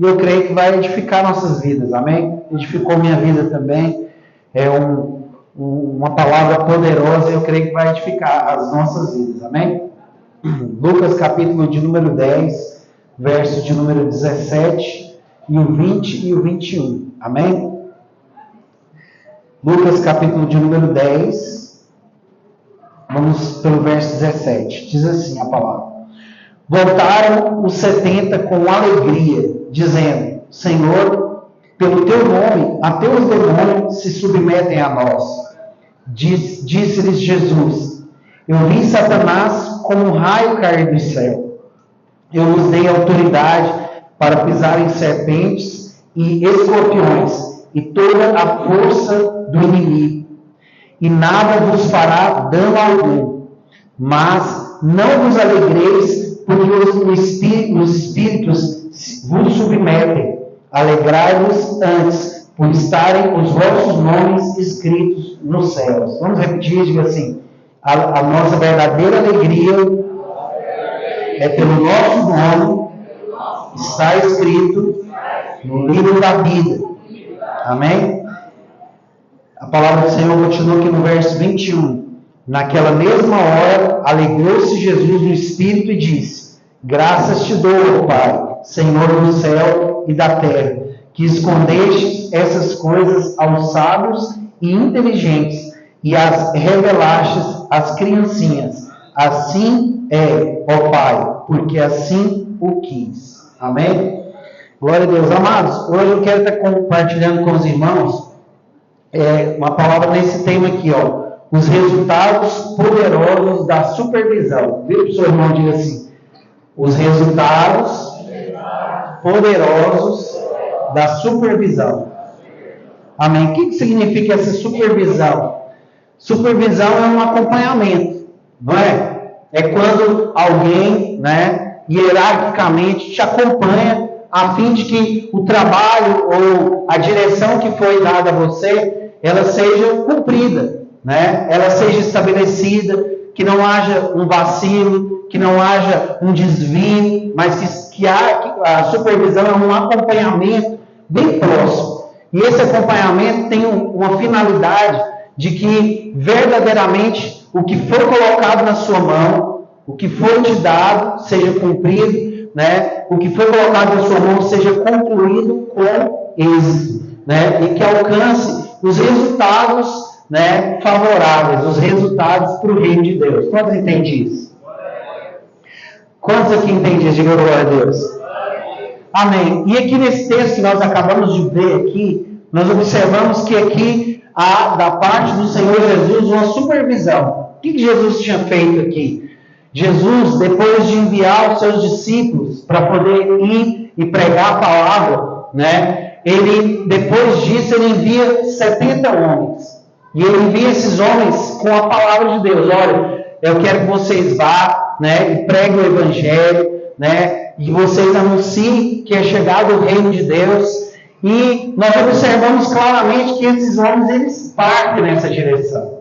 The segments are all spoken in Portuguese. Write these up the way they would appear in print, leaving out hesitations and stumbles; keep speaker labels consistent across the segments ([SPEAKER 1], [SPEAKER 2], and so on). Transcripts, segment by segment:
[SPEAKER 1] e eu creio que vai edificar nossas vidas, amém? Edificou minha vida também, é uma palavra poderosa, e eu creio que vai edificar as nossas vidas, amém? Lucas capítulo de número 10, verso de número 17, e o 20 e o 21, amém? Lucas capítulo de número 10, vamos pelo verso 17, diz assim a palavra: Voltaram os 70 com alegria, dizendo: Senhor, pelo teu nome, até os demônios se submetem a nós. Disse-lhes Jesus: Eu vi Satanás como um raio cair do céu. Eu vos dei autoridade para pisar em serpentes e escorpiões e toda a força do inimigo, e nada vos fará dano algum. Mas não vos alegreis, porque os espíritos vos submetem. Alegrai-vos antes, por estarem os vossos nomes escritos nos céus. Vamos repetir, diga assim: a nossa verdadeira alegria é pelo nosso nome está escrito no livro da vida. Amém? A palavra do Senhor continua aqui no verso 21. Naquela mesma hora, alegrou-se Jesus no Espírito e disse: Graças te dou, Pai, Senhor do céu e da terra, que escondestes essas coisas aos sábios e inteligentes e as revelastes às criancinhas. Assim é, ó Pai, porque assim o quis. Amém? Glória a Deus. Amados, hoje eu quero estar compartilhando com os irmãos uma palavra nesse tema aqui, ó. Os resultados poderosos da supervisão. Vira para o seu irmão e diga assim: os resultados poderosos da supervisão. Amém? O que significa essa supervisão? Supervisão é um acompanhamento, não é? É quando alguém, né, hierarquicamente te acompanha a fim de que o trabalho ou a direção que foi dada a você, ela seja cumprida. Né? Ela seja estabelecida, que não haja um vacilo, que não haja um desvio, mas que a supervisão é um acompanhamento bem próximo. E esse acompanhamento tem uma finalidade de que verdadeiramente o que for colocado na sua mão, o que for te dado, seja cumprido, né? O que for colocado na sua mão seja concluído com êxito, né? E que alcance os resultados, né, favoráveis, os resultados para o reino de Deus. Quantos entendem isso? Quantos aqui entendem isso? Diga glória a Deus. Amém. E aqui nesse texto que nós acabamos de ver aqui, nós observamos que aqui há da parte do Senhor Jesus uma supervisão. O que Jesus tinha feito aqui? Jesus, depois de enviar os seus discípulos para poder ir e pregar a palavra, né, depois disso ele envia 70 homens. E ele envia esses homens com a palavra de Deus. Olha, eu quero que vocês vá, né, e preguem o evangelho, né, e vocês anunciem que é chegado o reino de Deus. E nós observamos claramente que esses homens, eles partem nessa direção,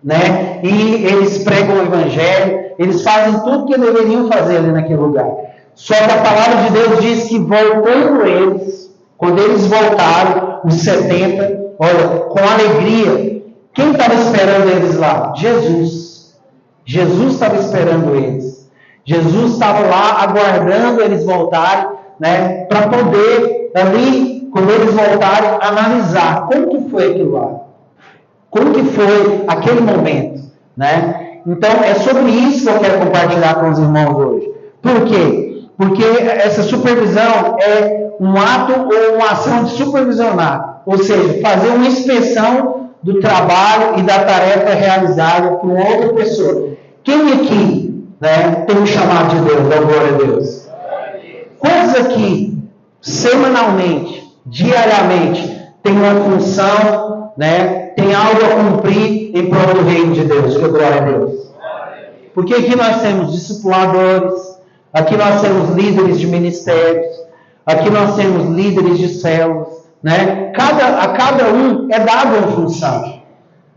[SPEAKER 1] né, e eles pregam o evangelho, eles fazem tudo que deveriam fazer ali naquele lugar. Só que a palavra de Deus diz que voltando eles, quando eles voltaram, os 70, olha, com alegria. Quem estava esperando eles lá? Jesus. Jesus estava esperando eles. Jesus estava lá aguardando eles voltarem, né, para poder, ali, quando eles voltarem, analisar como que foi aquilo lá. Como que foi aquele momento, né? Então, é sobre isso que eu quero compartilhar com os irmãos hoje. Por quê? Porque essa supervisão é um ato ou uma ação de supervisionar. Ou seja, fazer uma inspeção do trabalho e da tarefa realizada por uma outra pessoa. Quem aqui, né, tem um chamado de Deus? Dá glória a Deus. Quantos aqui, semanalmente, diariamente, tem uma função, né, tem algo a cumprir em prol do reino de Deus? Dá glória a Deus. Porque aqui nós temos discipuladores, aqui nós temos líderes de ministérios, aqui nós temos líderes de células, né? A cada um é dado uma função,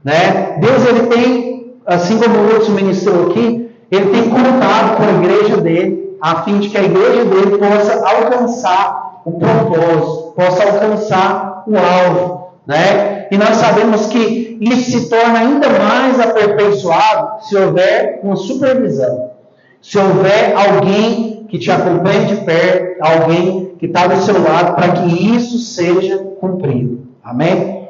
[SPEAKER 1] né? Deus, ele tem, assim como o Lúcio ministrou aqui, ele tem contado com a igreja dele, a fim de que a igreja dele possa alcançar o propósito, possa alcançar o alvo, né? E nós sabemos que isso se torna ainda mais aperfeiçoado se houver uma supervisão, se houver alguém que te acompanhe de perto, alguém que está do seu lado, para que isso seja cumprido. Amém?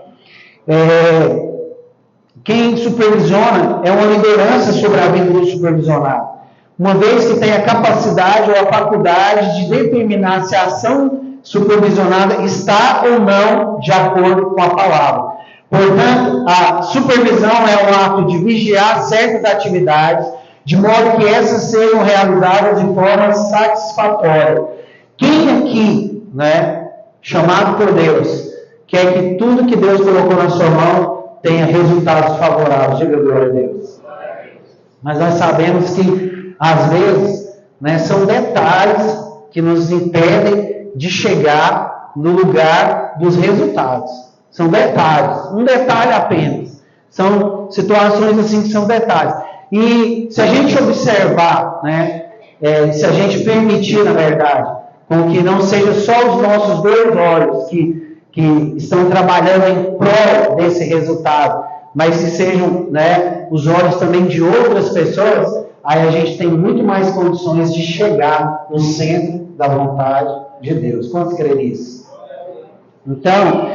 [SPEAKER 1] Quem supervisiona é uma liderança sobre a vida do supervisionado, uma vez que tem a capacidade ou a faculdade de determinar se a ação supervisionada está ou não de acordo com a palavra. Portanto, a supervisão é um ato de vigiar certas atividades, de modo que essas sejam realizadas de forma satisfatória. Quem aqui, né, chamado por Deus, quer que tudo que Deus colocou na sua mão tenha resultados favoráveis? Diga glória a Deus. Mas nós sabemos que, às vezes, né, são detalhes que nos impedem de chegar no lugar dos resultados. São detalhes, um detalhe apenas. São situações assim que são detalhes. E se a gente observar, né, se a gente permitir, na verdade, com que não seja só os nossos dois olhos que estão trabalhando em prol desse resultado, mas se sejam, né, os olhos também de outras pessoas, aí a gente tem muito mais condições de chegar no centro da vontade de Deus. Quantos creem nisso? Então,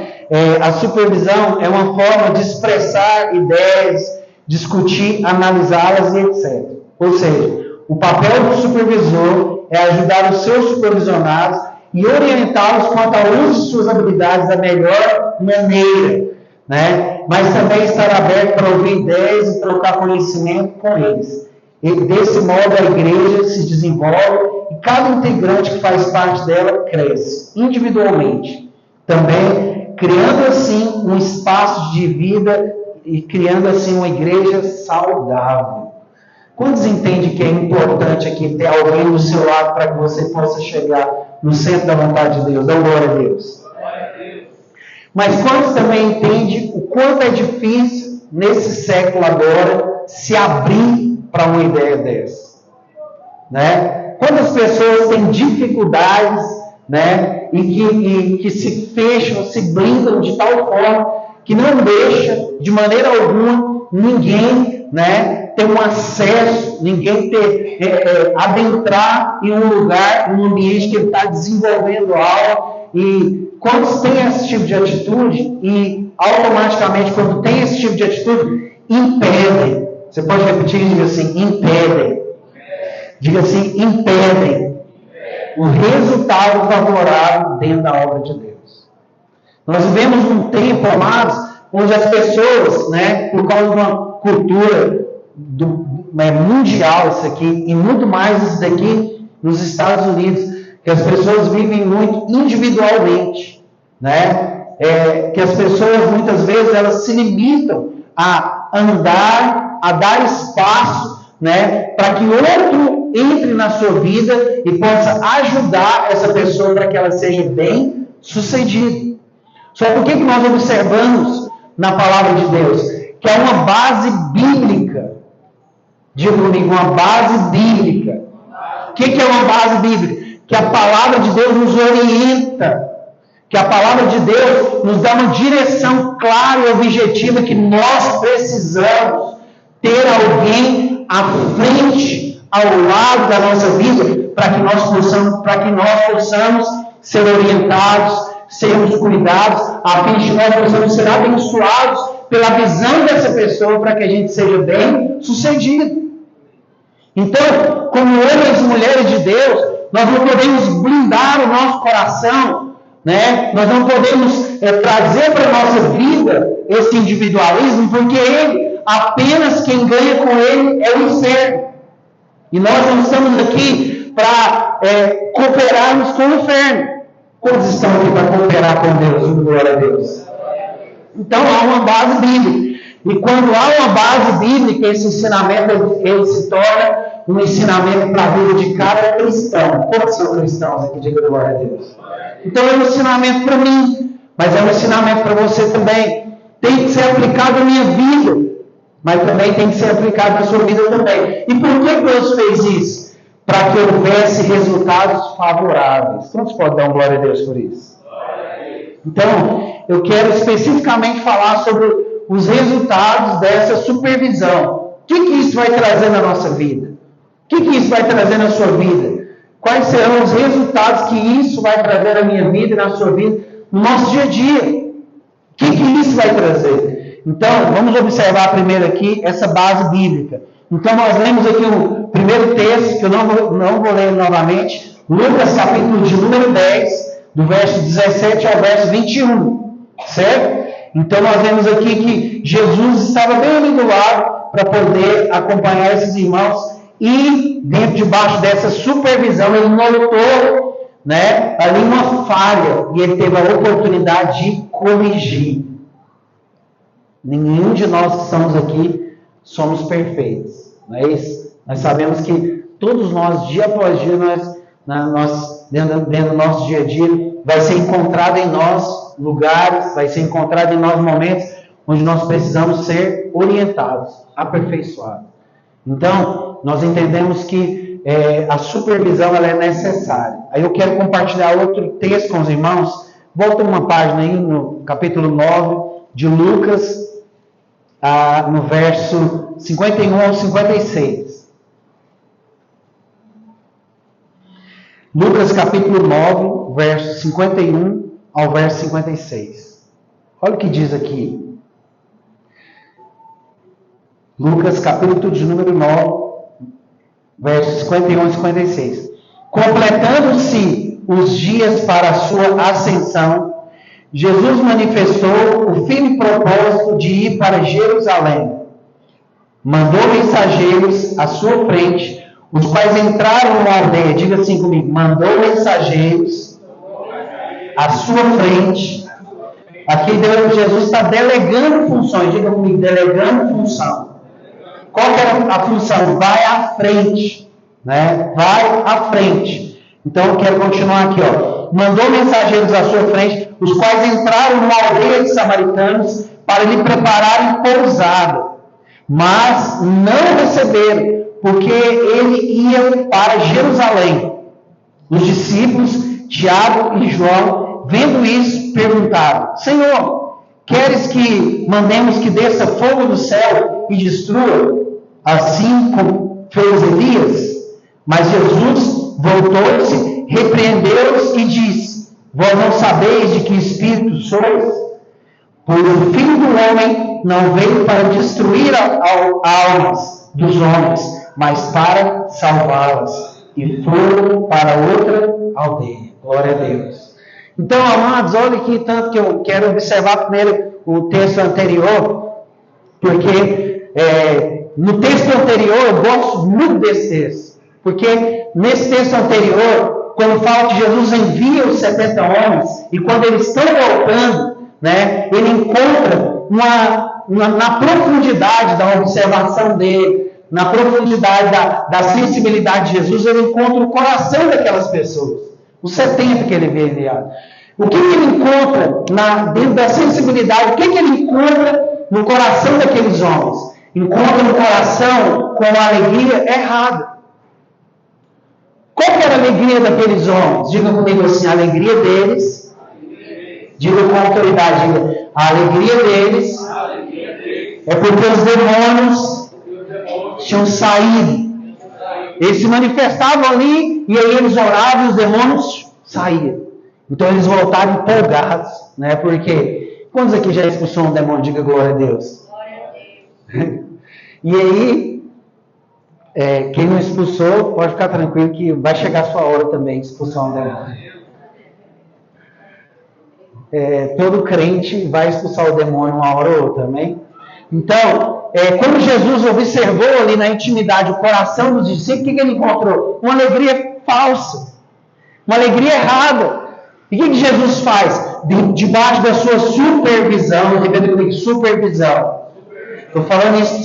[SPEAKER 1] a supervisão é uma forma de expressar ideias, discutir, analisá-las e etc. Ou seja, o papel do supervisor é ajudar os seus supervisionados e orientá-los quanto ao uso de suas habilidades da melhor maneira, né? Mas também estar aberto para ouvir ideias e trocar conhecimento com eles. E desse modo a igreja se desenvolve e cada integrante que faz parte dela cresce individualmente. Também criando assim um espaço de vida e criando assim uma igreja saudável. Quantos entendem que é importante aqui ter alguém do seu lado para que você possa chegar no centro da vontade de Deus? Dá glória a Deus. Mas quantos também entendem o quanto é difícil nesse século agora se abrir para uma ideia dessa? Né? Quantas pessoas têm dificuldades, né, e que se fecham, se blindam de tal forma que não deixa de maneira alguma ninguém, né, ter um acesso, ninguém adentrar em um lugar, um ambiente que ele está desenvolvendo algo. E quando tem esse tipo de atitude, e automaticamente quando tem esse tipo de atitude, impedem. Você pode repetir e dizer assim: impedem. Diga assim: impedem o resultado favorável dentro da obra de Deus. Nós vivemos um tempo, amados, onde as pessoas, né, por causa de uma cultura mundial, isso aqui, e muito mais isso daqui nos Estados Unidos, que as pessoas vivem muito individualmente, né? Que as pessoas, muitas vezes, elas se limitam a andar, a dar espaço, né, para que outro entre na sua vida e possa ajudar essa pessoa para que ela seja bem sucedida. Só que o que nós observamos na palavra de Deus? Que é uma base bíblica. Diga comigo, uma base bíblica. O que é uma base bíblica? Que a palavra de Deus nos orienta. Que a palavra de Deus nos dá uma direção clara e objetiva que nós precisamos ter alguém à frente, ao lado da nossa vida, para que nós possamos ser orientados, sermos cuidados, a fim de que nós possamos ser abençoados pela visão dessa pessoa, para que a gente seja bem sucedido. Então, como homens e mulheres de Deus, nós não podemos blindar o nosso coração, né? Nós não podemos trazer para a nossa vida esse individualismo, porque apenas quem ganha com ele é o inferno. E nós não estamos aqui para cooperarmos com o inferno. Quantos estão aqui para cooperar com Deus? Glória a Deus. Então há uma base bíblica. E quando há uma base bíblica, esse ensinamento ele se torna um ensinamento para a vida de cada cristão. Quantos são cristãos aqui? Diga glória a Deus. Então é um ensinamento para mim, mas é um ensinamento para você também. Tem que ser aplicado na minha vida, mas também tem que ser aplicado na sua vida também. E por que Deus fez isso? para que houvesse resultados favoráveis. Quantos podem dar um glória a Deus por isso? Então, eu quero especificamente falar sobre os resultados dessa supervisão. O que isso vai trazer na nossa vida? O que isso vai trazer na sua vida? Quais serão os resultados que isso vai trazer na minha vida e na sua vida, no nosso dia a dia? O que isso vai trazer? Então, vamos observar primeiro aqui essa base bíblica. Então, nós lemos aqui o primeiro texto, que eu não vou ler novamente, Lucas capítulo de número 10, do verso 17 ao verso 21, certo? Então, nós vemos aqui que Jesus estava bem ali do lado para poder acompanhar esses irmãos e, debaixo dessa supervisão, ele notou, né, ali uma falha e ele teve a oportunidade de corrigir. Nenhum de nós que estamos aqui somos perfeitos, não é isso? Nós sabemos que todos nós, dia após dia, dentro do nosso dia a dia, vai ser encontrado em nós lugares, vai ser encontrado em nós momentos onde nós precisamos ser orientados, aperfeiçoados. Então, nós entendemos que a supervisão ela é necessária. Aí eu quero compartilhar outro texto com os irmãos. Volta uma página aí, no capítulo 9 de Lucas, no verso 51 ao 56. Lucas capítulo 9, verso 51 ao verso 56. Olha o que diz aqui. Lucas capítulo de número 9, versos 51 e 56. Completando-se os dias para a sua ascensão, Jesus manifestou o firme propósito de ir para Jerusalém. Mandou mensageiros à sua frente, os quais entraram na aldeia. Diga assim comigo: mandou mensageiros à sua frente. Aqui Jesus está delegando funções. Diga comigo: delegando função. Qual que era a função? Vai à frente, né? Vai à frente. Então eu quero continuar aqui, ó. Mandou mensageiros à sua frente, os quais entraram numa aldeia de samaritanos para lhe prepararem pousada, mas não receberam, porque ele ia para Jerusalém. Os discípulos Tiago e João, vendo isso, perguntaram: Senhor, queres que mandemos que desça fogo do céu e destrua, assim como fez Elias? Mas Jesus voltou-se, repreendeu-os e disse: Vós não sabeis de que espírito sois? Pois o Filho do Homem não veio para destruir almas dos homens, mas para salvá-las. E foram para outra aldeia. Glória a Deus. Então, amados, olha aqui tanto que eu quero observar primeiro o texto anterior, porque no texto anterior eu gosto muito desse texto, porque nesse texto anterior, quando fala que Jesus envia os 70 homens, e quando eles estão voltando, né, ele encontra na profundidade da observação dele, na profundidade da sensibilidade de Jesus, ele encontra o coração daquelas pessoas, os 70 que ele vê enviado. O que ele encontra dentro da sensibilidade? O que ele encontra no coração daqueles homens? Encontra um coração com a alegria errada. Qual que era a alegria daqueles homens? Diga comigo assim: a alegria deles. Diga com autoridade: diga, a alegria deles é porque os demônios tinham saído. Eles se manifestavam ali e aí eles oravam e os demônios saíam. Então eles voltaram empolgados, né? Porque quantos aqui já expulsou um demônio? Diga glória a Deus. E aí, quem não expulsou, pode ficar tranquilo que vai chegar a sua hora também de expulsar um demônio. Todo crente vai expulsar o demônio uma hora ou outra, amém? Então, quando Jesus observou ali na intimidade o coração dos discípulos, o que ele encontrou? Uma alegria falsa, uma alegria errada. E o que Jesus faz? Debaixo da sua supervisão, repita comigo: supervisão. Estou falando isso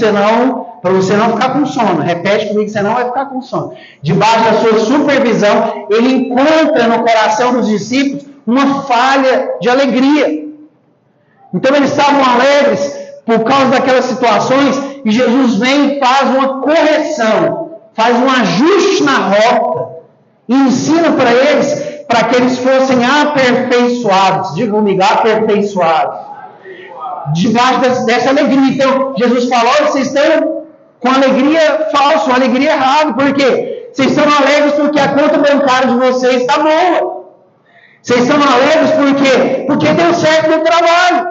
[SPEAKER 1] para você não ficar com sono. Repete comigo que você não vai ficar com sono. Debaixo da sua supervisão, ele encontra no coração dos discípulos uma falha de alegria. Então eles estavam alegres por causa daquelas situações, e Jesus vem e faz uma correção. faz um ajuste na rota e ensina para que eles fossem aperfeiçoados. Diga comigo, aperfeiçoados. Debaixo dessa alegria. Então, Jesus falou, vocês estão com alegria falsa, uma alegria errada. Por quê? Vocês estão alegres porque a conta bancária de vocês está boa. Vocês estão alegres por quê? Porque deu certo no trabalho.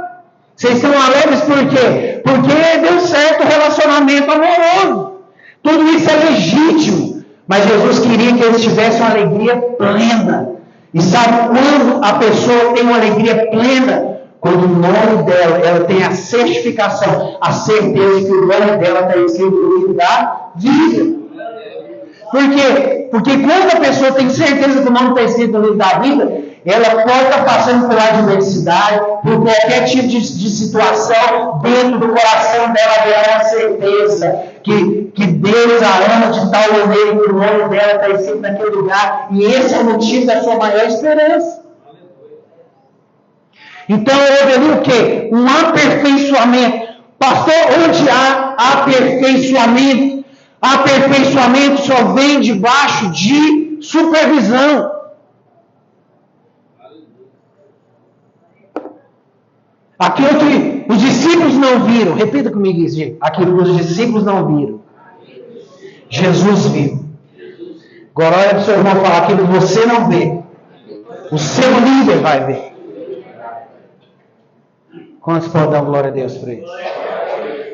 [SPEAKER 1] Vocês estão alegres por quê? Porque deu certo o relacionamento amoroso. Tudo isso é legítimo. Mas Jesus queria que eles tivessem uma alegria plena. E sabe quando a pessoa tem uma alegria plena? Quando o nome dela, ela tem a certificação, a certeza que o nome dela está escrito no livro da vida. Por quê? Porque quando a pessoa tem certeza que o nome está escrito no livro da vida, ela pode estar passando pela adversidade, por qualquer tipo de situação, dentro do coração dela haverá uma certeza que Deus a ama de tal maneira que o nome dela está escrito naquele lugar, e esse é o motivo da sua maior esperança. Então houve ali o quê? Um aperfeiçoamento. Pastor, onde há aperfeiçoamento? Aperfeiçoamento só vem debaixo de supervisão. Aquilo que os discípulos não viram. Repita comigo isso, gente. Aquilo que os discípulos não viram. Jesus viu. Agora olha para o seu irmão falar, aquilo que você não vê. O seu líder vai ver. Quantos podem dar glória a Deus por isso?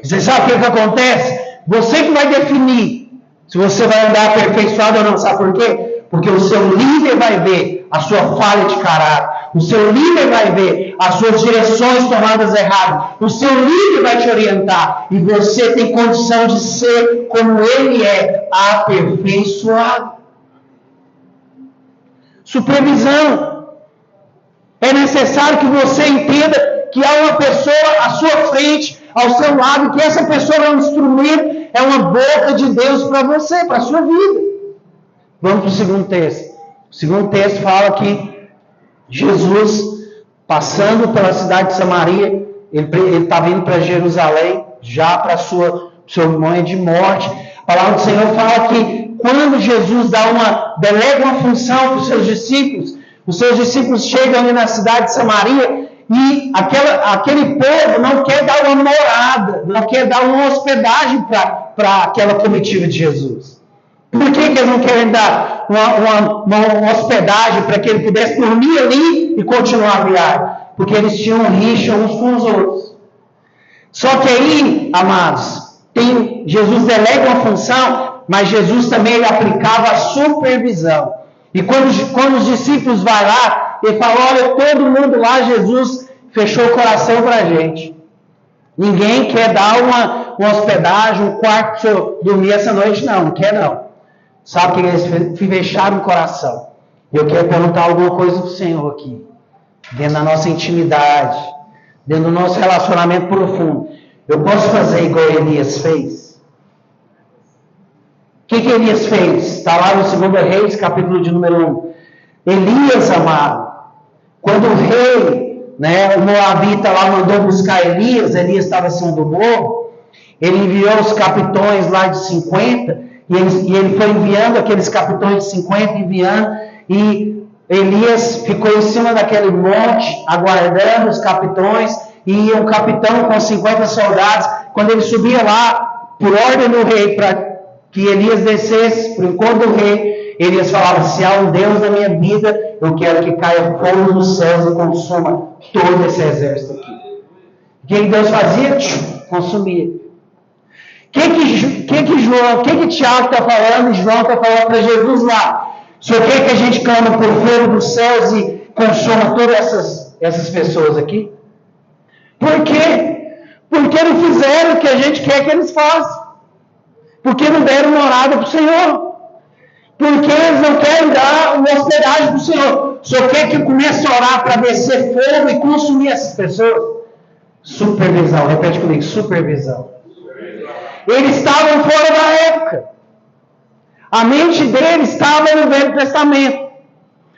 [SPEAKER 1] Você sabe o que acontece? Você que vai definir se você vai andar aperfeiçoado ou não. Sabe por quê? Porque o seu líder vai ver a sua falha de caráter. O seu líder vai ver as suas direções tomadas erradas. O seu líder vai te orientar. E você tem condição de ser como ele é, aperfeiçoado. Supervisão. É necessário que você entenda que há uma pessoa à sua frente, ao seu lado, que essa pessoa é um instrumento, é uma boca de Deus para você, para a sua vida. Vamos para o segundo texto. O segundo texto fala que Jesus, passando pela cidade de Samaria, ele estava indo para Jerusalém, já para seu momento de morte. A palavra do Senhor fala que quando Jesus delega uma função para os seus discípulos chegam ali na cidade de Samaria, e aquele povo não quer dar uma morada, não quer dar uma hospedagem para aquela comitiva de Jesus. Por que eles não querem dar uma hospedagem para que ele pudesse dormir ali e continuar a viagem? Porque eles tinham rixa uns com os outros. Só que aí, amados, Jesus delega uma função, mas Jesus também ele aplicava a supervisão. E quando os discípulos vão lá, ele fala, olha, todo mundo lá, Jesus fechou o coração para a gente. Ninguém quer dar uma hospedagem, um quarto para eu dormir essa noite, não quer não. Sabe que eles fecharam o coração. Eu quero perguntar alguma coisa para o Senhor aqui. Dentro da nossa intimidade, dentro do nosso relacionamento profundo. Eu posso fazer igual Elias fez? O que Elias fez? Está lá no 2 Reis, capítulo de número 1. Elias, amado, quando o rei, o Moabita lá mandou buscar Elias estava acima do morro, ele enviou os capitões lá de 50, e ele foi enviando aqueles capitões de 50, e Elias ficou em cima daquele monte, aguardando os capitões, e um capitão com 50 soldados, quando ele subia lá, por ordem do rei, para que Elias descesse para o encontro do rei, Elias falava, se há um Deus na minha vida, eu quero que caia fogo dos céus e consuma todo esse exército aqui. O que Deus fazia? Consumia. O que Tiago está falando? João está falando para Jesus lá. O Senhor quer que a gente clame por fogo dos céus e consuma todas essas pessoas aqui? Por quê? Porque não fizeram o que a gente quer que eles façam. Porque não deram morada para o Senhor. Porque eles não querem dar uma hospedagem para o Senhor. O Senhor quer que eu comece a orar para descer fogo e consumir essas pessoas? Supervisão. Repete comigo. Supervisão. Eles estavam fora da época. A mente deles estava no Velho Testamento.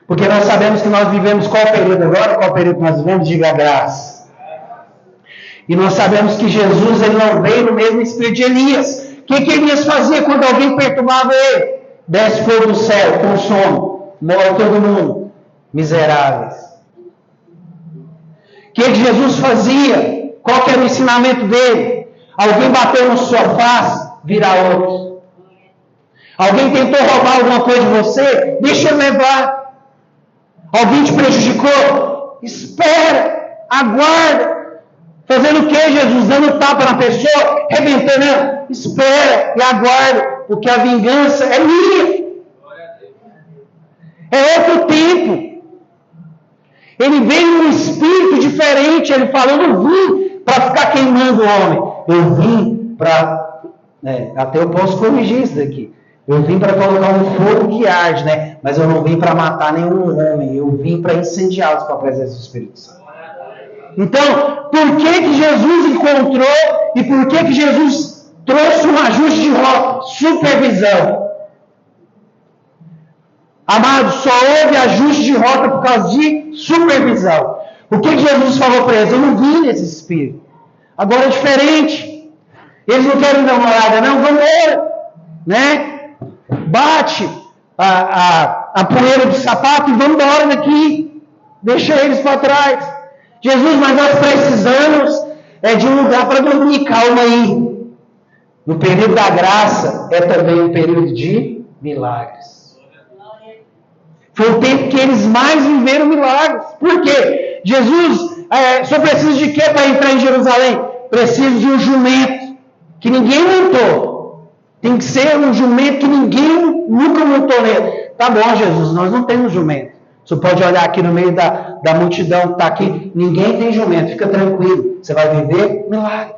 [SPEAKER 1] Porque nós sabemos que nós vivemos qual período agora? Qual período que nós vivemos? Diga graça. E nós sabemos que Jesus ele não veio no mesmo espírito de Elias, que Elias fazia quando alguém perturbava ele? Desce fogo do céu, consome, morre todo mundo, miseráveis. O que Jesus fazia? Qual que era o ensinamento dele? Alguém bateu na sua face, vira outro. Alguém tentou roubar alguma coisa de você? Deixa eu levar. Alguém te prejudicou? Espera, aguarda. Fazendo o que, Jesus? Dando tapa na pessoa, arrebentando ela. Espera e aguarda, porque a vingança é minha. É outro tempo. Ele veio num espírito diferente. Ele falou: eu não vim para ficar queimando o homem. Eu vim para... até eu posso corrigir isso daqui. Eu vim para colocar um fogo que arde, né? Mas eu não vim para matar nenhum homem. Eu vim para incendiá-los com a presença do Espírito Santo. Então, por que Jesus encontrou e por que Jesus trouxe um ajuste de rota? Supervisão. Amados, só houve ajuste de rota por causa de supervisão. O que Jesus falou para eles? Eu não vim nesse espírito. Agora é diferente. Eles não querem dar uma olhada, não. Vamos embora. Né? Bate a poeira do sapato e vamos embora daqui. Deixa eles para trás. Jesus, mas nós precisamos de um lugar para dormir. Calma aí. No período da graça é também um período de milagres. Foi o tempo que eles mais viveram milagres. Por quê? Jesus só precisa de quê para entrar em Jerusalém? Precisa de um jumento que ninguém montou. Tem que ser um jumento que ninguém nunca montou nele. Tá bom, Jesus, nós não temos jumento. Você pode olhar aqui no meio da multidão que está aqui. Ninguém tem jumento. Fica tranquilo. Você vai viver milagre.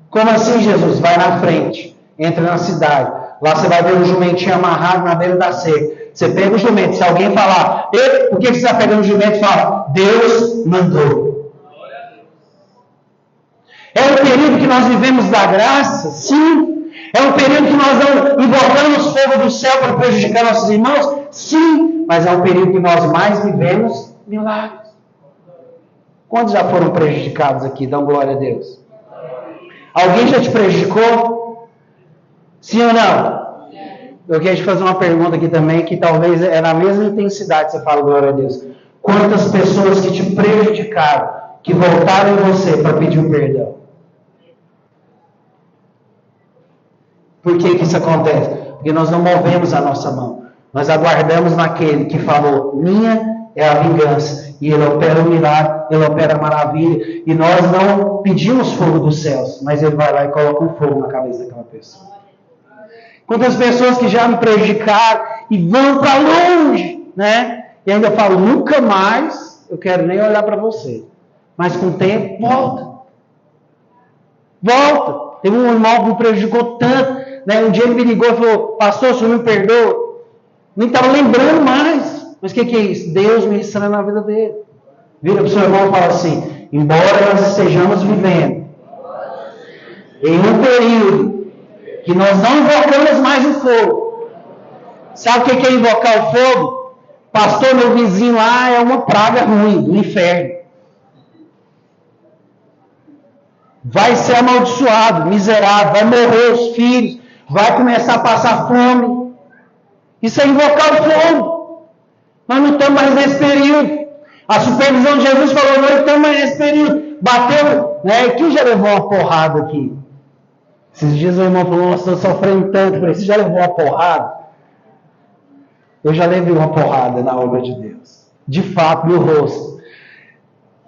[SPEAKER 1] Como assim, Jesus? Vai na frente. Entra na cidade. Lá você vai ver um jumentinho amarrado na beira da cerca. Você pega o jumento. Se alguém falar, por que você está pegando o jumento? Fala, Deus mandou. É um período que nós vivemos da graça? Sim. É um período que nós não invocamos fogo do céu para prejudicar nossos irmãos? Sim. Mas é um período que nós mais vivemos milagres. Quantos já foram prejudicados aqui? Dão glória a Deus. Alguém já te prejudicou? Sim ou não? Eu quero te fazer uma pergunta aqui também, que talvez é na mesma intensidade que você fala glória a Deus. Quantas pessoas que te prejudicaram, que voltaram em você para pedir um perdão? Por que isso acontece? Porque nós não movemos a nossa mão. Nós aguardamos naquele que falou, minha é a vingança. E ele opera o milagre, ele opera a maravilha. E nós não pedimos fogo dos céus, mas ele vai lá e coloca um fogo na cabeça daquela pessoa. Quantas pessoas que já me prejudicaram e vão para longe, né? E ainda falo, nunca mais eu quero nem olhar para você. Mas com o tempo, volta. Volta. Teve um irmão que me prejudicou tanto. Né? Um dia ele me ligou e falou, pastor, o senhor me perdoa? Nem estava lembrando mais. Mas o que é isso? Deus ministrando na vida dele. Vira para o seu irmão e fala assim, embora nós estejamos vivendo em um período que nós não invocamos mais o fogo. Sabe o que é invocar o fogo? Pastor, meu vizinho lá é uma praga ruim, do inferno. Vai ser amaldiçoado, miserável, vai morrer os filhos, vai começar a passar fome. Isso é invocar o fogo. Nós não estamos mais nesse período. A supervisão de Jesus falou, nós estamos mais nesse período. Bateu, né? Quem já levou uma porrada aqui? Esses dias o irmão falou, nossa, estou sofrendo tanto. Eu falei, você já levou uma porrada? Eu já levei uma porrada na obra de Deus. De fato, no rosto.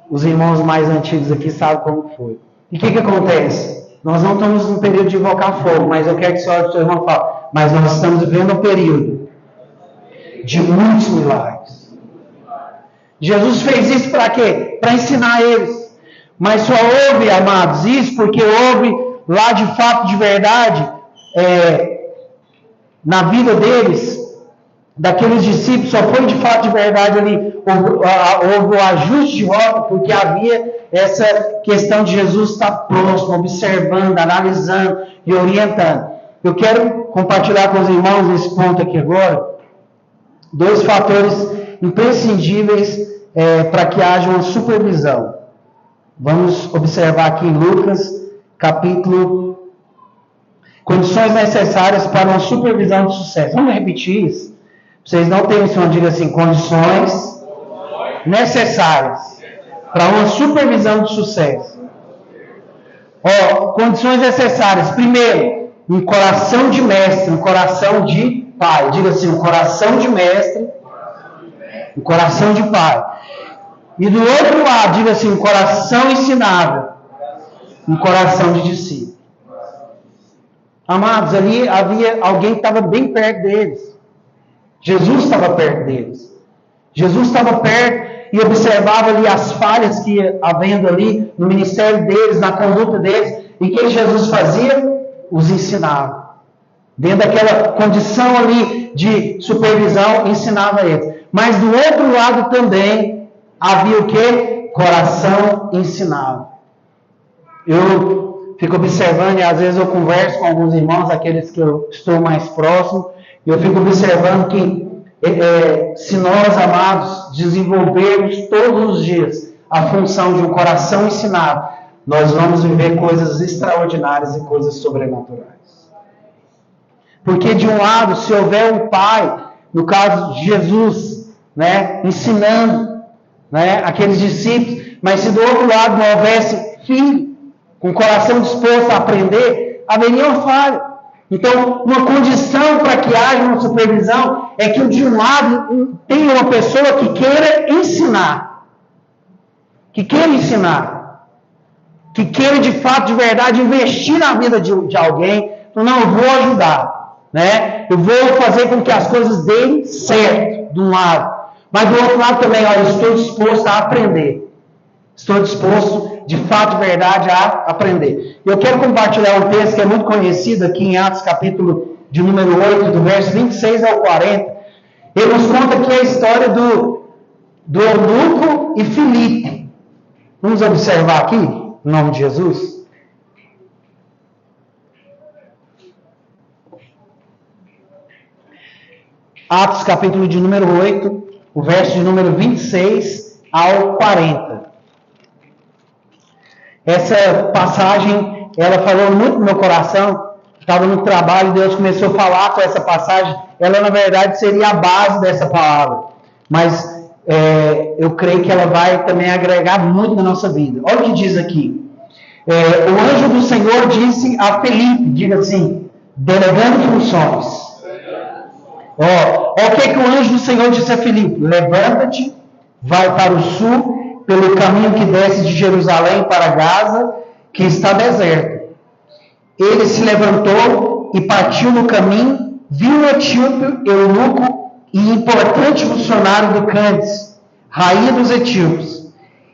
[SPEAKER 1] Os irmãos mais antigos aqui sabem como foi. E o que acontece? Nós não estamos num período de invocar fogo, mas eu quero que você olhe para o seu irmão e fale, mas nós estamos vivendo um período de muitos milagres. Jesus fez isso para quê? Para ensinar eles. Mas só houve, amados, isso porque houve lá de fato, de verdade, na vida deles, daqueles discípulos, só foi de fato, de verdade ali, houve o ajuste de rota, porque havia essa questão de Jesus estar próximo, observando, analisando e orientando. Eu quero compartilhar com os irmãos nesse ponto aqui agora, dois fatores imprescindíveis para que haja uma supervisão. Vamos observar aqui em Lucas, capítulo Condições necessárias para uma supervisão de sucesso. Vamos repetir isso? Vocês não têm isso, diga assim, condições necessárias para uma supervisão de sucesso. Condições necessárias. Primeiro, um coração de mestre, um coração de pai. Diga assim, um coração de mestre, um coração de pai. E do outro lado, diga assim, um coração ensinável, um coração de discípulo. Amados, ali havia alguém que estava bem perto deles. Jesus estava perto deles. Jesus estava perto e observava ali as falhas que ia havendo ali no ministério deles, na conduta deles. E o que Jesus fazia? Os ensinava. Dentro daquela condição ali de supervisão, ensinava eles. Mas do outro lado também havia o quê? Coração ensinável. Eu fico observando e às vezes eu converso com alguns irmãos, aqueles que eu estou mais próximo, e eu fico observando que se nós, amados, desenvolvermos todos os dias a função de um coração ensinado, nós vamos viver coisas extraordinárias e coisas sobrenaturais. Porque de um lado, se houver um pai, no caso de Jesus, ensinando aqueles discípulos, mas se do outro lado não houvesse filho, com o coração disposto a aprender, haveria uma falha. Então, uma condição para que haja uma supervisão é que de um lado tenha uma pessoa que queira ensinar. Que queira ensinar. Que queira, de fato, de verdade, investir na vida de alguém. Então, não, eu vou ajudar. Eu vou fazer com que as coisas deem certo, de um lado. Mas do outro lado também, eu estou disposto a aprender. Estou disposto, de fato, de verdade, a aprender. Eu quero compartilhar um texto que é muito conhecido aqui em Atos, capítulo de número 8, do verso 26 ao 40. Ele nos conta aqui a história do Eunuco e Filipe. Vamos observar aqui, em nome de Jesus. Atos, capítulo de número 8, o verso de número 26 ao 40. Essa passagem, ela falou muito no meu coração. Estava no trabalho, Deus começou a falar com essa passagem. Ela, na verdade, seria a base dessa palavra. Mas eu creio que ela vai também agregar muito na nossa vida. Olha o que diz aqui. O anjo do Senhor disse a Filipe, diga assim, delegando funções. O que o anjo do Senhor disse a Filipe? Levanta-te, vai para o sul, pelo caminho que desce de Jerusalém para Gaza, que está deserto. Ele se levantou e partiu no caminho, viu o etíope, eunuco e importante funcionário do Cândice, rainha dos etíopes.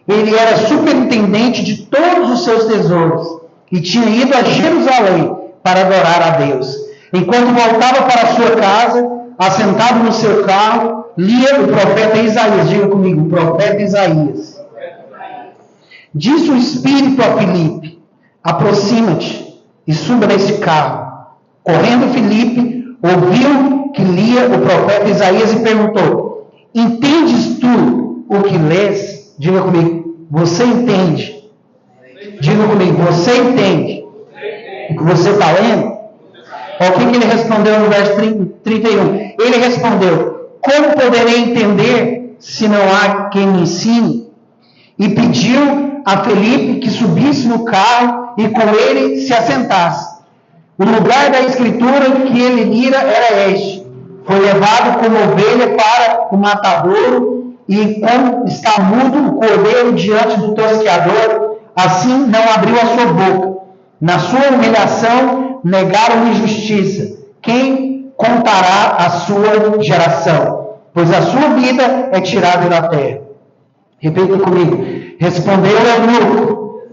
[SPEAKER 1] Ele era superintendente de todos os seus tesouros e tinha ido a Jerusalém para adorar a Deus. Enquanto voltava para a sua casa, assentado no seu carro, lia o profeta Isaías. Diga comigo, o profeta Isaías. Disse o Espírito a Filipe, aproxima-te e suba nesse carro. Correndo Filipe, ouviu que lia o profeta Isaías e perguntou, entendes tu o que lês? Diga comigo, você entende? Diga comigo, você entende o que você está lendo? O que ele respondeu no verso 31? Ele respondeu, como poderei entender se não há quem me ensine? E pediu a Filipe que subisse no carro e com ele se assentasse. O lugar da escritura que ele lira era este. Foi levado como ovelha para o matadouro, e como está mudo o cordeiro diante do tosqueador, assim não abriu a sua boca. Na sua humilhação negaram-lhe justiça. Quem contará a sua geração? Pois a sua vida é tirada da terra. Repita comigo. Respondeu o eunuco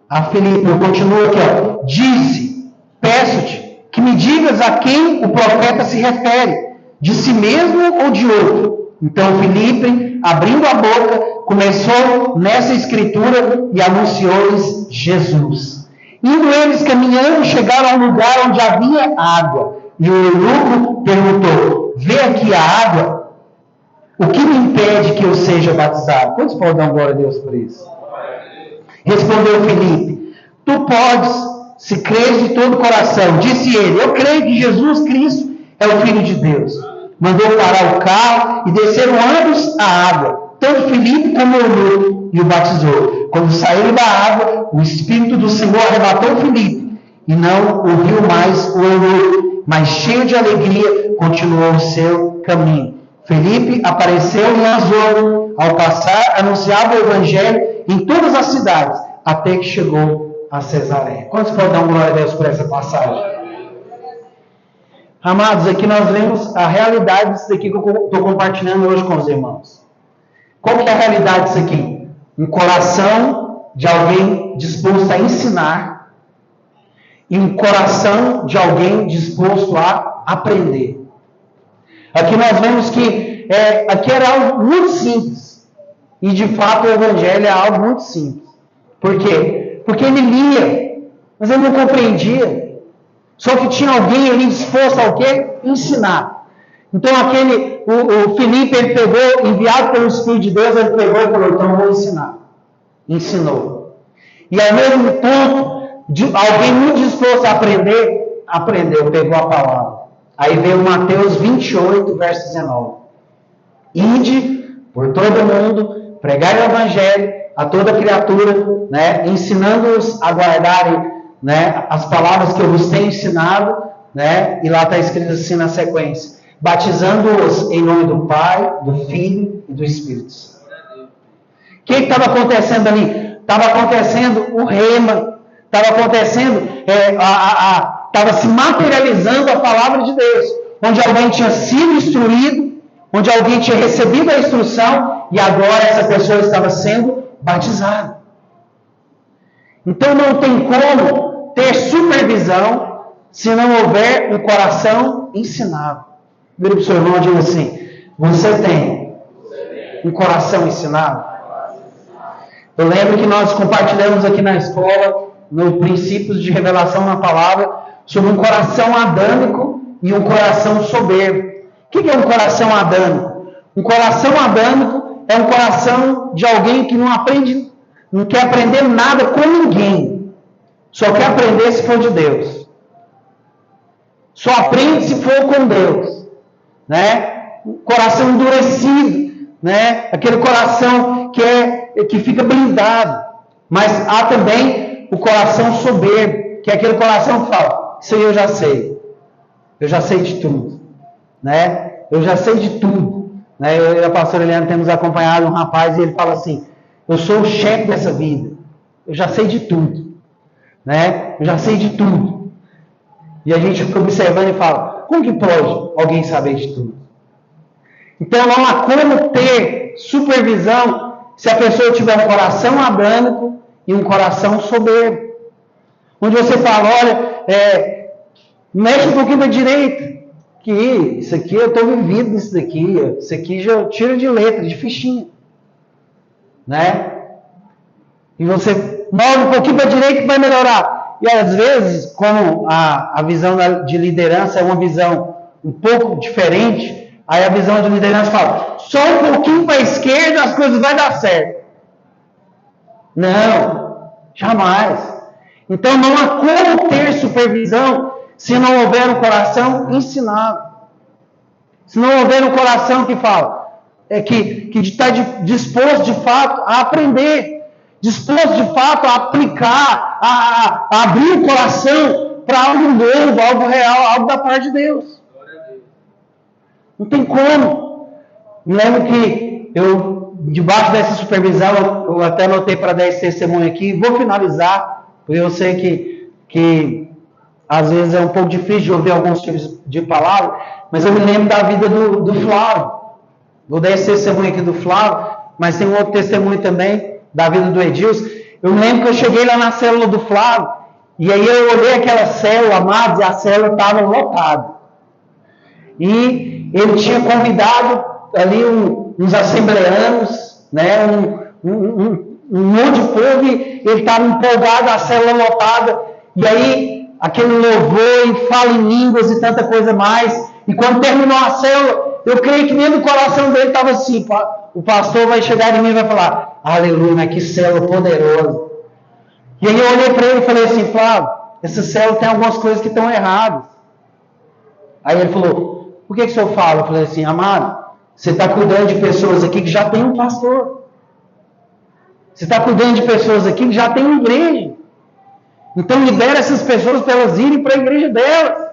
[SPEAKER 1] a Filipe, eu continuo aqui, disse, peço-te que me digas a quem o profeta se refere, de si mesmo ou de outro. Então Filipe, abrindo a boca, começou nessa escritura e anunciou-lhes Jesus. Indo eles caminhando, chegaram a um lugar onde havia água. E o eunuco perguntou, vê aqui a água? O que me impede que eu seja batizado? Quantos podem dar glória a Deus por isso? Respondeu Filipe, tu podes se creres de todo o coração, disse ele, eu creio que Jesus Cristo é o Filho de Deus. Mandou parar o carro e desceram ambos a água. Tanto Filipe como Eunuco e o batizou. Quando saíram da água, o Espírito do Senhor arrebatou Filipe e não ouviu mais o Eunuco, mas cheio de alegria continuou o seu caminho. Filipe apareceu em Azoto. Ao passar, anunciava o Evangelho em todas as cidades, até que chegou a Cesareia. Quantos podem dar glória a Deus por essa passagem? Amados, aqui nós vemos a realidade disso aqui que eu estou compartilhando hoje com os irmãos. Qual que é a realidade disso aqui? Um coração de alguém disposto a ensinar e um coração de alguém disposto a aprender. Aqui nós vemos que aqui era algo muito simples. E de fato o Evangelho é algo muito simples. Por quê? Porque ele lia, mas ele não compreendia. Só que tinha alguém ali disposto a o quê? Ensinar. Então o Filipe, ele pegou, enviado pelo Espírito de Deus, ele pegou e falou, então eu vou ensinar. Ensinou. E ao mesmo tempo, alguém muito disposto a aprender, aprendeu, pegou a palavra. Aí veio Mateus 28, verso 19. Ide por todo mundo, pregai o Evangelho a toda criatura, né, ensinando-os a guardarem, né, as palavras que eu vos tenho ensinado, né, e lá está escrito assim na sequência, batizando-os em nome do Pai, do Filho e do Espírito Santo. O que estava acontecendo ali? Estava acontecendo o rema, estava acontecendo, estava se materializando a palavra de Deus, onde alguém tinha sido instruído, onde alguém tinha recebido a instrução, e agora essa pessoa estava sendo batizada. Então não tem como ter supervisão se não houver um coração ensinado. Vira para o seu irmão e diga assim, você tem um coração ensinado? Eu lembro que nós compartilhamos aqui na escola, no Princípios de Revelação na Palavra, sobre um coração adâmico e um coração soberbo. O que é um coração adâmico? Um coração adâmico é um coração de alguém que não quer aprender nada com ninguém. Só quer aprender se for de Deus. Só aprende se for com Deus. Né? Um coração endurecido. Né? Aquele coração que fica blindado. Mas há também o coração soberbo, que é aquele coração que fala, isso aí eu já sei. Eu já sei de tudo. Né? Eu já sei de tudo. Né? Eu e a pastora Eliana temos acompanhado um rapaz e ele fala assim, eu sou o chefe dessa vida. Eu já sei de tudo. Né? Eu já sei de tudo. E a gente fica observando e fala, como que pode alguém saber de tudo? Então não há como ter supervisão se a pessoa tiver um coração adâmico e um coração soberbo. Onde você fala, olha, mexe um pouquinho da direita. Que isso aqui eu estou vivido nisso daqui. Isso aqui já tira de letra, de fichinha. Né? E você move um pouquinho para a direita que vai melhorar. E às vezes, como a visão de liderança é uma visão um pouco diferente, aí a visão de liderança fala, só um pouquinho para a esquerda as coisas vão dar certo. Não, jamais. Então não há como ter supervisão se não houver um coração ensinado. Se não houver um coração que fala, que está disposto de fato a aprender, disposto de fato a aplicar, a abrir o coração para algo novo, algo real, algo da parte de Deus. Não tem como. Me lembro que eu, debaixo dessa supervisão, eu até anotei para dar esse testemunho aqui, vou finalizar, porque eu sei que às vezes é um pouco difícil de ouvir alguns tipos de palavras, mas eu me lembro da vida do Flávio. Vou dar esse testemunho aqui do Flávio, mas tem um outro testemunho também da vida do Edilson. Eu me lembro que eu cheguei lá na célula do Flávio, e aí eu olhei aquela célula, amados, e a célula estava lotada. E ele tinha convidado ali uns assembleanos, né, um monte de povo, e ele estava empolgado, a célula lotada, e aí aquele louvor e fala em línguas e tanta coisa mais, e quando terminou a célula, eu creio que dentro do coração dele estava assim, o pastor vai chegar em mim e vai falar, aleluia, que célula poderosa. E aí eu olhei para ele e falei assim, Flávio, essa célula tem algumas coisas que estão erradas. Aí ele falou, por que o senhor fala? Eu falei assim, amado, você está cuidando de pessoas aqui que já tem um pastor. Você está cuidando de pessoas aqui que já tem uma igreja. Então libera essas pessoas para elas irem para a igreja delas.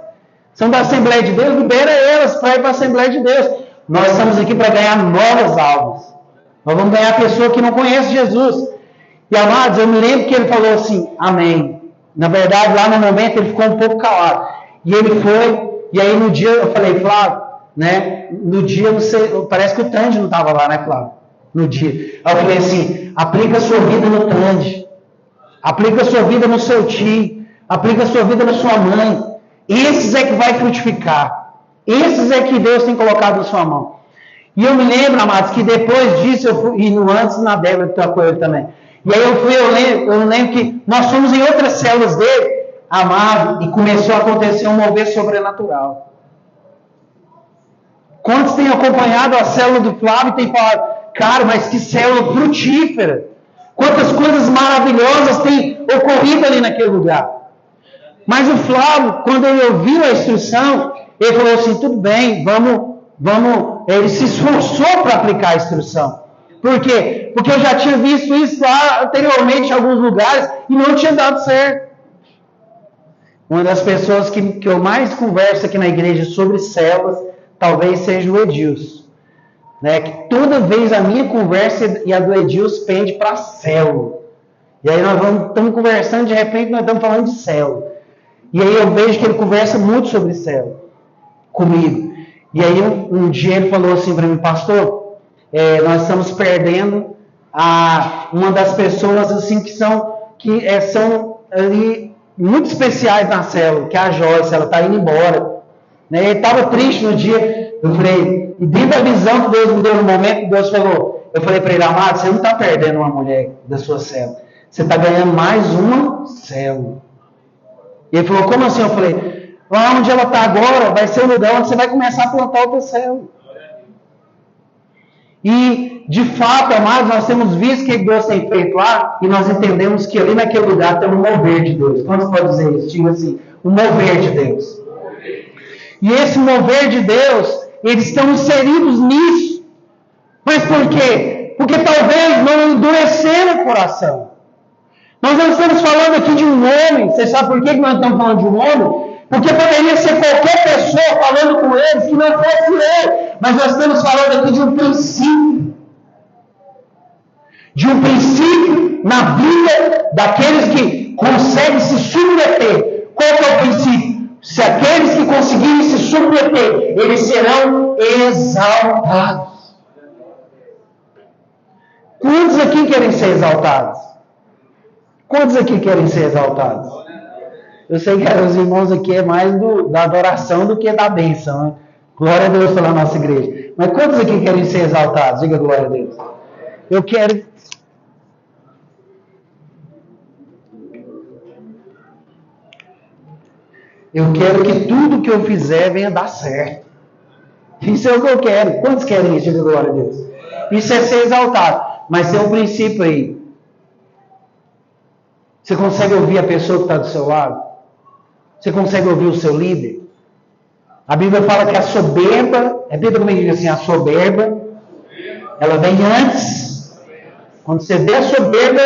[SPEAKER 1] São da Assembleia de Deus, libera elas para ir para a Assembleia de Deus. Nós estamos aqui para ganhar novas almas. Nós vamos ganhar pessoa que não conhece Jesus. E amados, eu me lembro que ele falou assim, amém. Na verdade, lá no momento ele ficou um pouco calado. E ele foi, e aí no dia eu falei, Flávio, né? No dia você, parece que o Tandy não estava lá, né, Flávio? No dia. Aí eu falei assim, aplica a sua vida no Tandy. Aplica a sua vida no seu tio. Aplica a sua vida na sua mãe. Esses é que vai frutificar. Esses é que Deus tem colocado na sua mão. E eu me lembro, amados, que depois disso, eu fui, e no antes na Débora que com ele também. E aí eu lembro que nós fomos em outras células dele, amado, e começou a acontecer um mover sobrenatural. Quantos têm acompanhado a célula do Flávio e têm falado, cara, mas que célula frutífera. Quantas coisas maravilhosas têm ocorrido ali naquele lugar. Mas o Flávio, quando ele ouviu a instrução, ele falou assim, tudo bem, vamos. Ele se esforçou para aplicar a instrução. Por quê? Porque eu já tinha visto isso lá anteriormente em alguns lugares e não tinha dado certo. Uma das pessoas que eu mais converso aqui na igreja sobre células, talvez seja o Edilson. Né? Que toda vez a minha conversa e a do Edilson pende para a célula. E aí nós estamos conversando, de repente nós estamos falando de célula. E aí eu vejo que ele conversa muito sobre célula comigo. E aí um dia ele falou assim para mim, pastor, nós estamos perdendo uma das pessoas assim que são ali muito especiais na célula, que é a Joyce, ela está indo embora. Né? Ele estava triste no dia, eu falei, e dentro da visão que Deus me deu no momento, Deus falou, eu falei para ele, amado, você não está perdendo uma mulher da sua célula, você está ganhando mais uma célula. E ele falou, como assim? Eu falei, lá onde ela está agora vai ser o lugar onde você vai começar a plantar outra célula. E, de fato, amados, nós temos visto o que Deus tem feito lá e nós entendemos que ali naquele lugar tem um mover de Deus. Quantos podem dizer isso? Diga assim, o mover de Deus. E esse mover de Deus, eles estão inseridos nisso. Mas por quê? Porque talvez não endureceram o coração. Nós não estamos falando aqui de um homem. Você sabe por que nós estamos falando de um homem? Porque poderia ser qualquer pessoa falando com eles que não fosse ele. Mas nós estamos falando aqui de um princípio. De um princípio na vida daqueles que conseguem se submeter. Qual que é o princípio? Se aqueles que conseguirem se submeter, eles serão exaltados. Quantos aqui querem ser exaltados? Quantos aqui querem ser exaltados? Eu sei que os irmãos aqui é mais da adoração do que da bênção. Né? Glória a Deus pela nossa igreja. Mas quantos aqui querem ser exaltados? Diga glória a Deus. Eu quero... Eu quero que tudo que eu fizer venha dar certo. Isso é o que eu quero. Quantos querem isso? Diga glória a Deus. Isso é ser exaltado. Mas tem um princípio aí. Você consegue ouvir a pessoa que está do seu lado? Você consegue ouvir o seu líder? A Bíblia fala que a soberba, a Bíblia também diz assim, a soberba, ela vem antes. Quando você vê a soberba,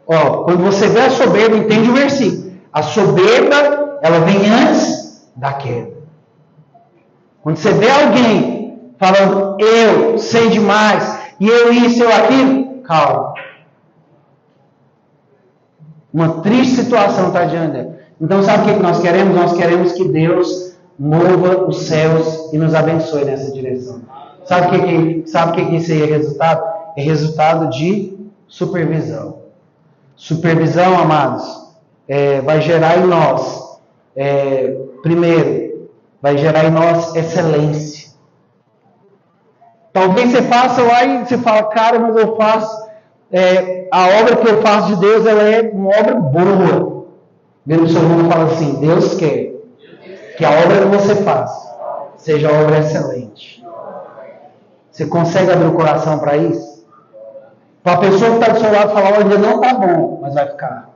[SPEAKER 1] quando você vê a soberba, entende o versículo. A soberba, ela vem antes da queda. Quando você vê alguém falando, eu sei demais, e eu isso, eu aquilo, calma. Uma triste situação está diante dela. Então, sabe o que nós queremos? Nós queremos que Deus mova os céus e nos abençoe nessa direção. Sabe o que isso aí é resultado? É resultado de supervisão. Supervisão, amados, vai gerar em nós, primeiro, vai gerar em nós excelência. Talvez você faça lá e você fala, cara, mas eu faço, a obra que eu faço de Deus, ela é uma obra boa. Vendo o seu irmão fala assim, Deus quer que a obra que você faz seja obra excelente. Você consegue abrir o coração para isso? Para a pessoa que está do seu lado falar, ainda não está bom, mas vai ficar.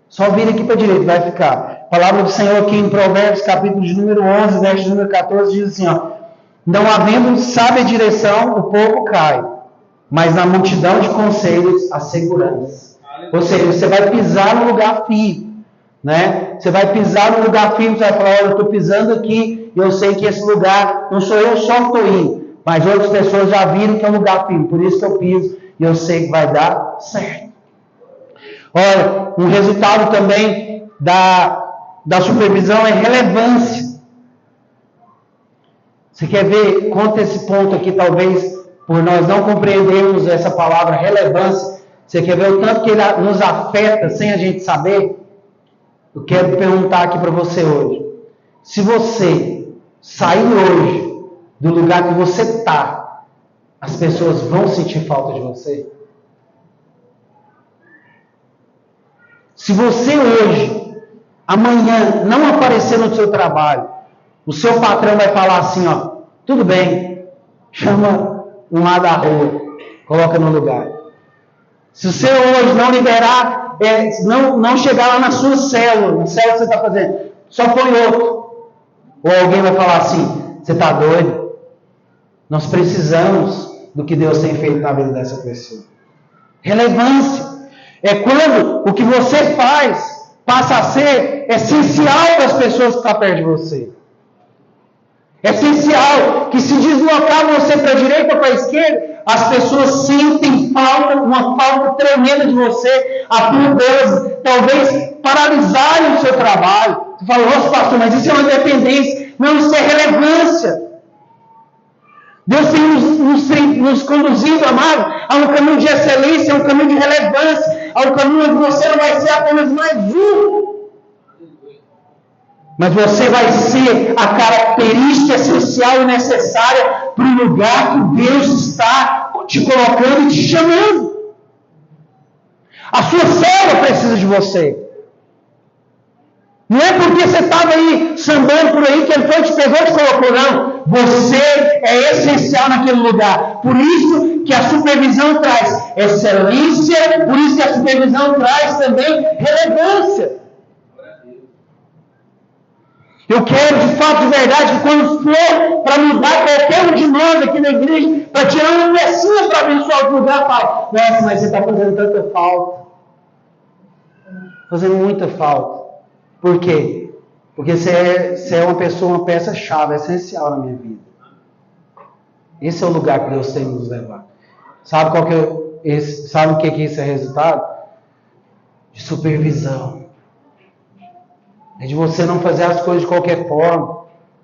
[SPEAKER 1] Só vira aqui para a direita, vai ficar. A palavra do Senhor aqui em Provérbios, capítulo de número 11, verso de número 14, diz assim, ó. Não havendo sábia direção, o povo cai, mas na multidão de conselhos, a segurança. Ou seja, você vai pisar no lugar firme, né? Você vai pisar no lugar firme, você vai falar, olha, eu estou pisando aqui, e eu sei que esse lugar, não sou eu só que estou indo, mas outras pessoas já viram que é um lugar firme, por isso que eu piso, e eu sei que vai dar certo. Olha, um resultado também da supervisão é relevância. Você quer ver, conta esse ponto aqui, talvez, por nós não compreendermos essa palavra relevância, você quer ver o tanto que ele nos afeta sem a gente saber? Eu quero perguntar aqui para você hoje. Se você sair hoje do lugar que você está, as pessoas vão sentir falta de você? Se você hoje, amanhã, não aparecer no seu trabalho, o seu patrão vai falar assim, ó, tudo bem, chama um lá da rua, coloca no lugar. Se você hoje não liberar, não chegar lá na sua célula, na célula que você está fazendo, só põe outro. Ou alguém vai falar assim, você está doido? Nós precisamos do que Deus tem feito na vida dessa pessoa. Relevância. É quando o que você faz passa a ser essencial para as pessoas que estão perto de você. É essencial que se deslocar você para a direita ou para a esquerda, as pessoas sentem falta, uma falta tremenda de você, a ponto delas talvez paralisarem o seu trabalho. Você fala, nossa pastor, mas isso é uma dependência. Não, isso é relevância. Deus tem nos conduzido, amado, a um caminho de excelência, a um caminho de relevância, a um caminho onde você não vai ser apenas mais um. Mas você vai ser a característica essencial e necessária para o lugar que Deus está te colocando e te chamando. A sua célula precisa de você. Não é porque você estava aí sambando por aí que ele foi, te pegou e te colocou, não. Você é essencial naquele lugar. Por isso que a supervisão traz excelência, por isso que a supervisão traz também relevância. Eu quero, de fato, de verdade, que quando for para mudar qualquer um de nós aqui na igreja, para tirar uma pecinha para abençoar outro lugar, fala, nossa, mas você está fazendo tanta falta. Fazendo muita falta. Por quê? Porque você é uma pessoa, uma peça-chave, essencial na minha vida. Esse é o lugar que Deus tem que nos levar. Sabe o que isso é resultado? De supervisão. É de você não fazer as coisas de qualquer forma.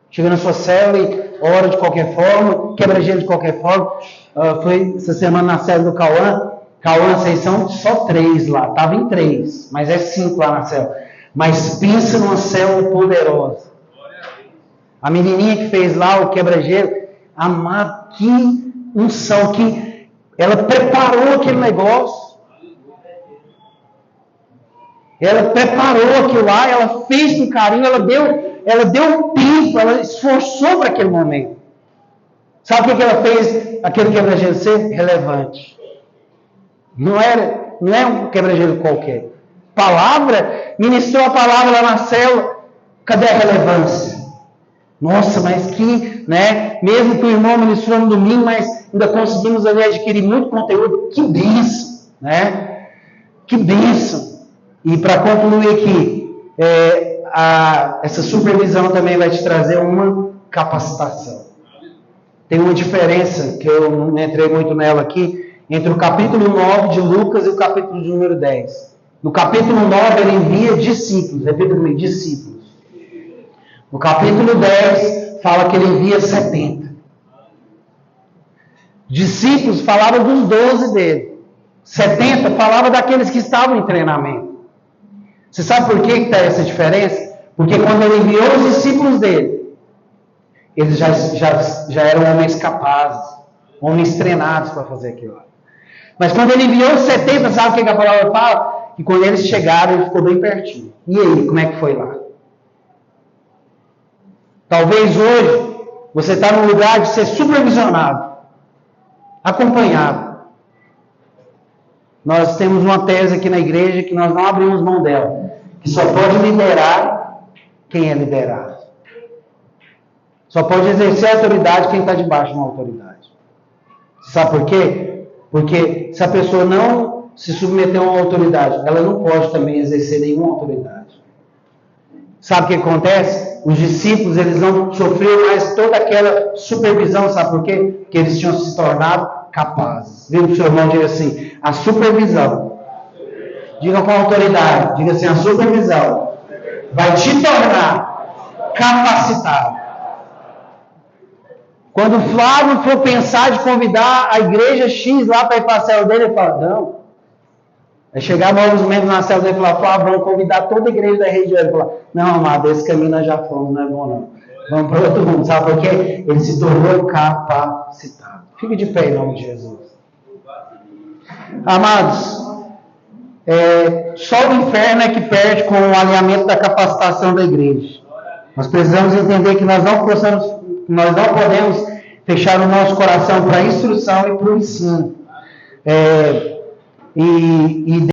[SPEAKER 1] Chega na sua célula e ora de qualquer forma, quebra gelo de qualquer forma. Foi essa semana na célula do Cauã. Cauã, vocês são só 3 lá. Estava em 3, mas é 5 lá na célula. Mas pensa numa célula poderosa. A menininha que fez lá o quebra-gelo, amado, que unção, que ela preparou aquele negócio. Ela preparou aquilo lá, ela fez com carinho, ela deu tempo, ela esforçou para aquele momento. Sabe o que ela fez? Aquele quebra-gelo ser relevante. Não é um quebra-gelo qualquer. Ministrou a palavra lá na célula, cadê a relevância? Nossa, mas mesmo que o irmão ministrou no domingo, mas ainda conseguimos ali adquirir muito conteúdo, que bênção, né? Que bênção. E para concluir aqui, essa supervisão também vai te trazer uma capacitação. Tem uma diferença, que eu não entrei muito nela aqui, entre o capítulo 9 de Lucas e o capítulo de número 10. No capítulo 9 ele envia discípulos, repita comigo, discípulos. No capítulo 10 fala que ele envia 70. Discípulos falava dos 12 dele. 70 falava daqueles que estavam em treinamento. Você sabe por que está essa diferença? Porque quando ele enviou os discípulos dele, eles já eram homens capazes, homens treinados para fazer aquilo. Mas quando ele enviou os 70, sabe o que a palavra fala? Que quando eles chegaram, ele ficou bem pertinho. E aí, como é que foi lá? Talvez hoje, você está no lugar de ser supervisionado, acompanhado. Nós temos uma tese aqui na igreja que nós não abrimos mão dela, que só pode liderar quem é liderado. Só pode exercer autoridade quem está debaixo de uma autoridade. Sabe por quê? Porque se a pessoa não se submeter a uma autoridade, ela não pode também exercer nenhuma autoridade. Sabe o que acontece? Os discípulos, eles não sofreram mais toda aquela supervisão, sabe por quê? Porque eles tinham se tornado capazes. Viu o seu irmão diga assim, a supervisão. Diga com autoridade, diga assim, a supervisão vai te tornar capacitado. Quando o Flávio for pensar de convidar a igreja X lá para ir para a célula dele, ele fala, não. Vai chegar novos membros na célula dele e falar, Flávio, vamos convidar toda a igreja da região. Ele fala, não, amado, esse caminho nós já fomos, não é bom não. Vamos para outro mundo, sabe por quê? Ele se tornou capacitado. Fique de pé em nome de Jesus. Amados, só o inferno é que perde com o alinhamento da capacitação da igreja. Nós precisamos entender que nós não podemos fechar o nosso coração para a instrução e para o ensino. E